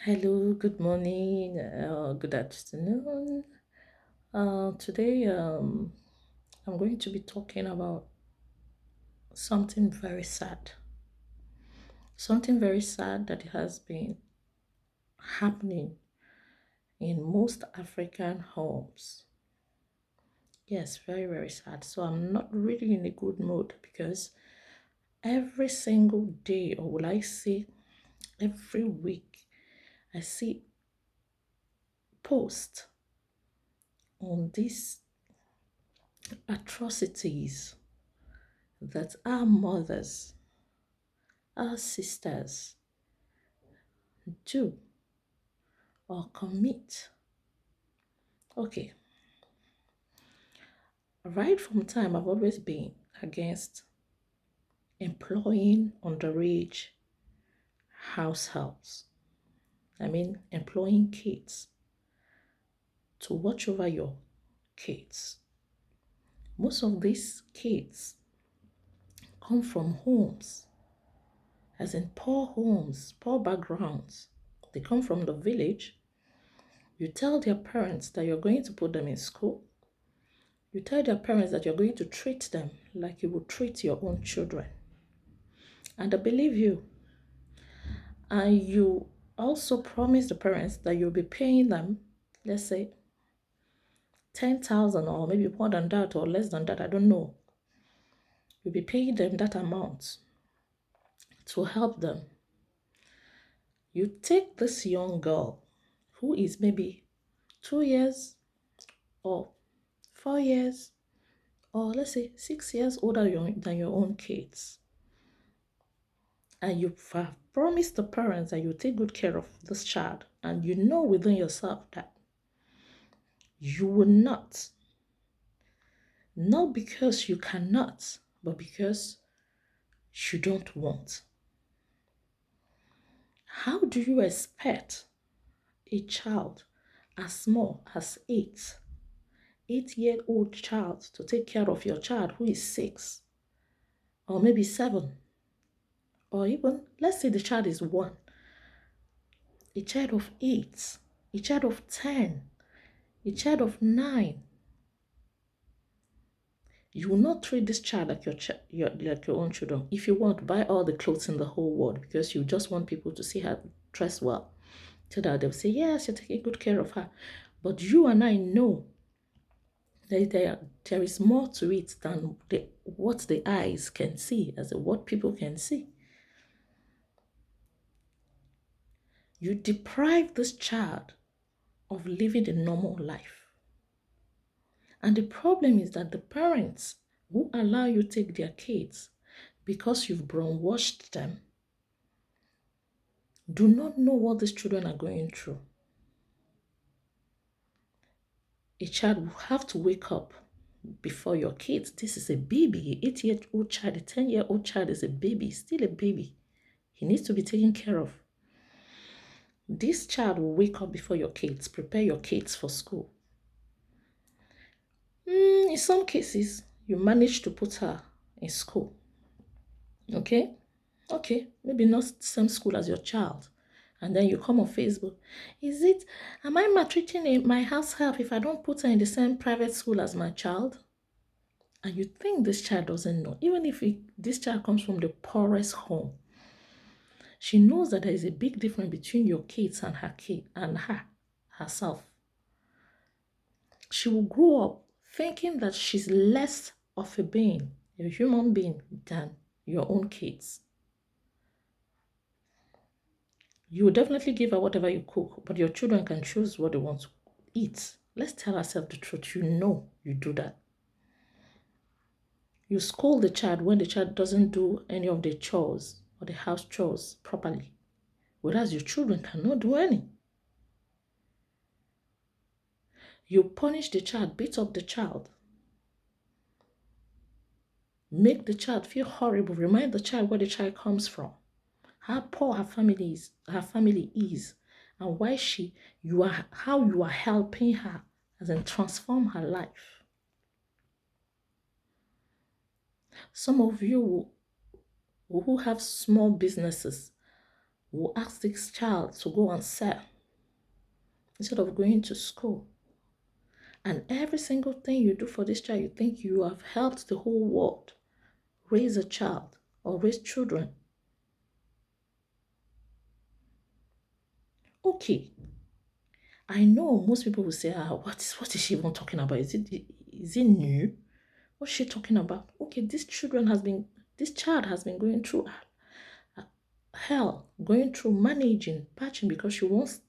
Hello, good morning, good afternoon. Today, I'm going to be talking about something very sad. Something very sad that has been happening in most African homes. Yes, very, very sad. So I'm not really in a good mood because every single day, or will I say every week, I see posts on these atrocities that our mothers, our sisters do or commit. Okay, right from time I've always been against employing underage households. I mean, employing kids to watch over your kids. Most of these kids come from homes, as in poor homes, poor backgrounds. They come from the village. You tell their parents that you're going to put them in school. You tell their parents that you're going to treat them like you would treat your own children. And they believe you. And you also promise the parents that you'll be paying them, let's say, 10,000 or maybe more than that or less than that, I don't know. You'll be paying them that amount to help them. You take this young girl who is maybe 2 years or 4 years or let's say 6 years older than your own kids. And you have promised the parents that you take good care of this child, and you know within yourself that you will not because you cannot, but because you don't want. How do you expect a child as small as 8-year-old child to take care of your child who is 6 or maybe 7, or even let's say the child is 1, a child of 8, a child of 10, a child of 9? You will not treat this child like your own children. If you want, buy all the clothes in the whole world because you just want people to see her dress well, so that they'll say, yes, you're taking good care of her. But you and I know that there is more to it than what the eyes can see, as in what people can see. You deprive this child of living a normal life. And the problem is that the parents who allow you take their kids because you've brainwashed them do not know what these children are going through. A child will have to wake up before your kids. This is a baby, an 8-year-old child, a 10-year-old child is a baby, still a baby. He needs to be taken care of. This child will wake up before your kids, prepare your kids for school. In some cases, you manage to put her in school. Okay? Okay, maybe not same school as your child. And then you come on Facebook. Am I maltreating my house help if I don't put her in the same private school as my child? And you think this child doesn't know. Even if this child comes from the poorest home, she knows that there is a big difference between your kids and herself. She will grow up thinking that she's less of a being, a human being, than your own kids. You will definitely give her whatever you cook, but your children can choose what they want to eat. Let's tell ourselves the truth. You know you do that. You scold the child when the child doesn't do any of the chores or the house chores properly, whereas your children cannot do any. You punish the child, beat up the child, make the child feel horrible, remind the child where the child comes from, how poor her family is, and how you are helping her as in transform her life. Some of you who have small businesses will ask this child to go and sell instead of going to school. And every single thing you do for this child, you think you have helped the whole world raise a child or raise children. Okay, I know most people will say, what is she even talking about? Is it new? What's she talking about? Okay, this child has been going through hell, going through managing, patching because she wants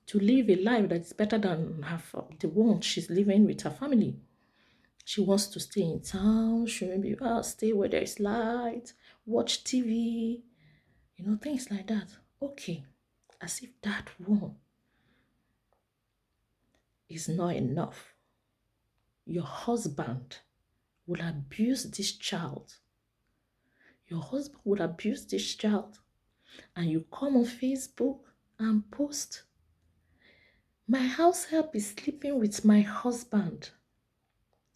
to live a life that is better than the one she's living with her family. She wants to stay in town. She maybe stay where there is light, watch TV, things like that. Okay, as if that one is not enough. Your husband will abuse this child. Your husband will abuse this child. And you come on Facebook and post, my house help is sleeping with my husband.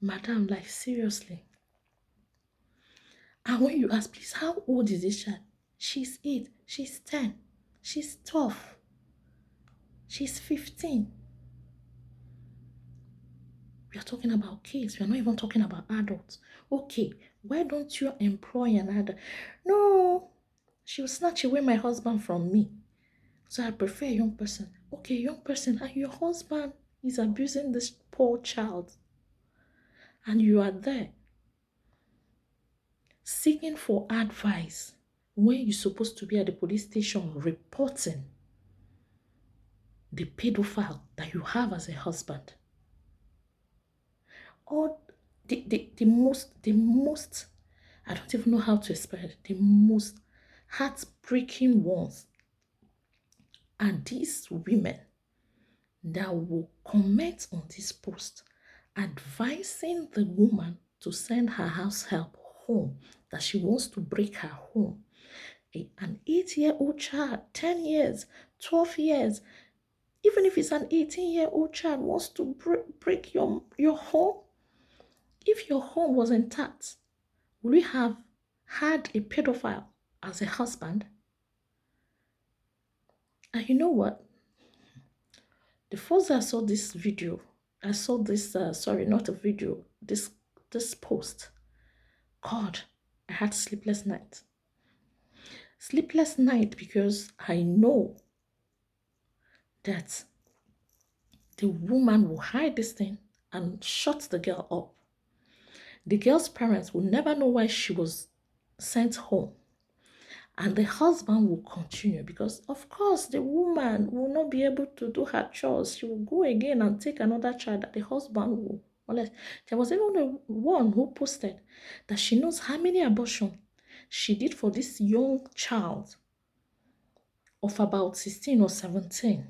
Madam, like seriously. And when you ask, please, how old is this child? She's 8, she's 10, she's 12, she's 15. We are talking about kids. We are not even talking about adults. Okay, why don't you employ an adult? No, she will snatch away my husband from me. So I prefer a young person. Okay, young person, and your husband is abusing this poor child. And you are there seeking for advice when you're supposed to be at the police station reporting the pedophile that you have as a husband. Or the most, I don't even know how to explain it, the most heartbreaking ones are these women that will comment on this post advising the woman to send her house help home, that she wants to break her home. An 8-year-old child, 10 years, 12 years, even if it's an 18-year-old child wants to break your home. If your home was intact, would we have had a pedophile as a husband? And you know what? The first I saw this video, I saw this, sorry, not a video, this post. God, I had sleepless night. Sleepless night because I know that the woman will hide this thing and shut the girl up. The girl's parents will never know why she was sent home. And the husband will continue because, of course, the woman will not be able to do her chores. She will go again and take another child that the husband will molest. There was even one who posted that she knows how many abortions she did for this young child of about 16 or 17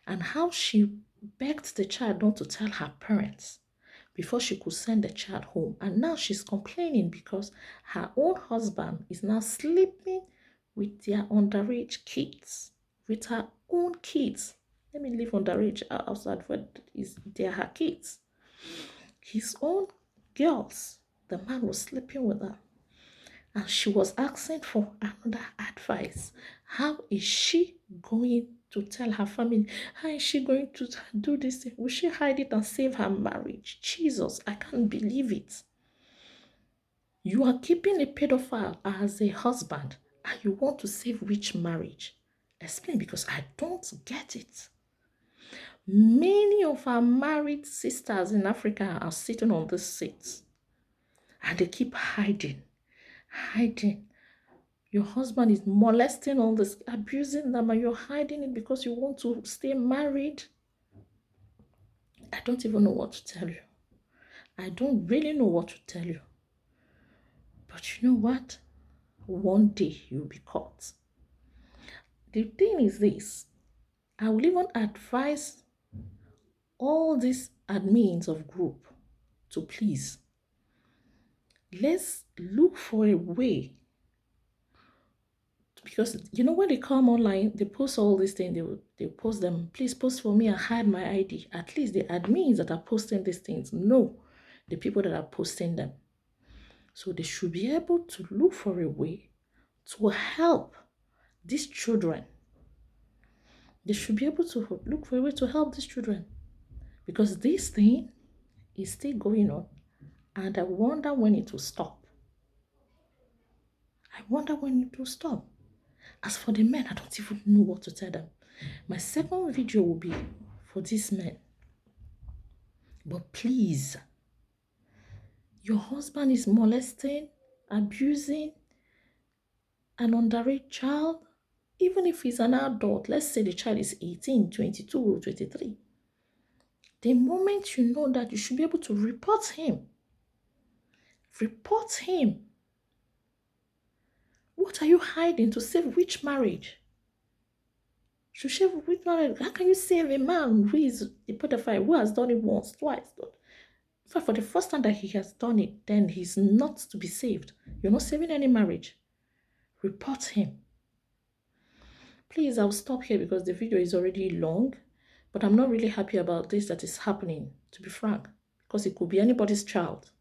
and how she begged the child not to tell her parents before she could send the child home. And now she's complaining because her own husband is now sleeping with their underage kids, with her own kids. Let me leave underage outside, but they're her kids. His own girls, the man was sleeping with her. And she was asking for another advice. How is she going to tell her family? How is she going to do this? Will she hide it and save her marriage? Jesus, I can't believe it. You are keeping a pedophile as a husband and you want to save which marriage? Explain, because I don't get it. Many of our married sisters in Africa are sitting on these seats and they keep hiding. Your husband is molesting all this, abusing them, and you're hiding it because you want to stay married. I don't even know what to tell you. I don't really know what to tell you. But you know what? One day you'll be caught. The thing is this. I will even advise all these admins of group to please, let's look for a way. Because when they come online, they post all these things, they post them, please post for me and hide my ID. At least the admins that are posting these things know the people that are posting them. So they should be able to look for a way to help these children. They should be able to look for a way to help these children, because this thing is still going on, and I wonder when it will stop. I wonder when it will stop. As for the men, I don't even know what to tell them. My second video will be for these men. But please, your husband is molesting, abusing an underage child, even if he's an adult. Let's say the child is 18, 22, or 23. The moment you know that, you should be able to report him. Report him. What are you hiding? To save which marriage? To save which marriage? How can you save a man who is a pedophile, who has done it once, twice? In fact, for the first time that he has done it, then he's not to be saved. You're not saving any marriage. Report him. Please, I'll stop here because the video is already long, but I'm not really happy about this that is happening, to be frank, because it could be anybody's child.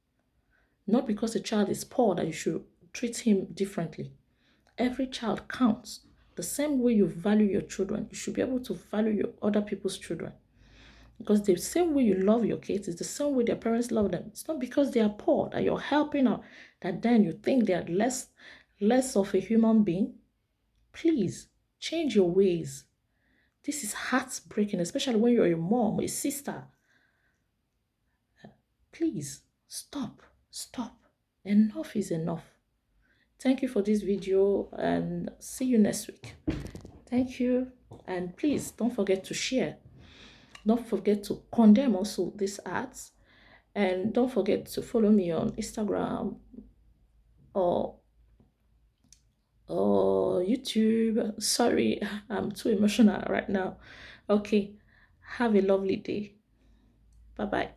Not because the child is poor that you should treat him differently. Every child counts. The same way you value your children, you should be able to value your other people's children. Because the same way you love your kids is the same way their parents love them. It's not because they are poor that you're helping out, that then you think they are less of a human being. Please, change your ways. This is heartbreaking, especially when you're a mom, a sister. Please, stop. Enough is enough. Thank you for this video, and see you next week. Thank you, and please don't forget to share. Don't forget to condemn also these ads, and don't forget to follow me on Instagram or YouTube. Sorry, I'm too emotional right now. Okay, have a lovely day. Bye bye.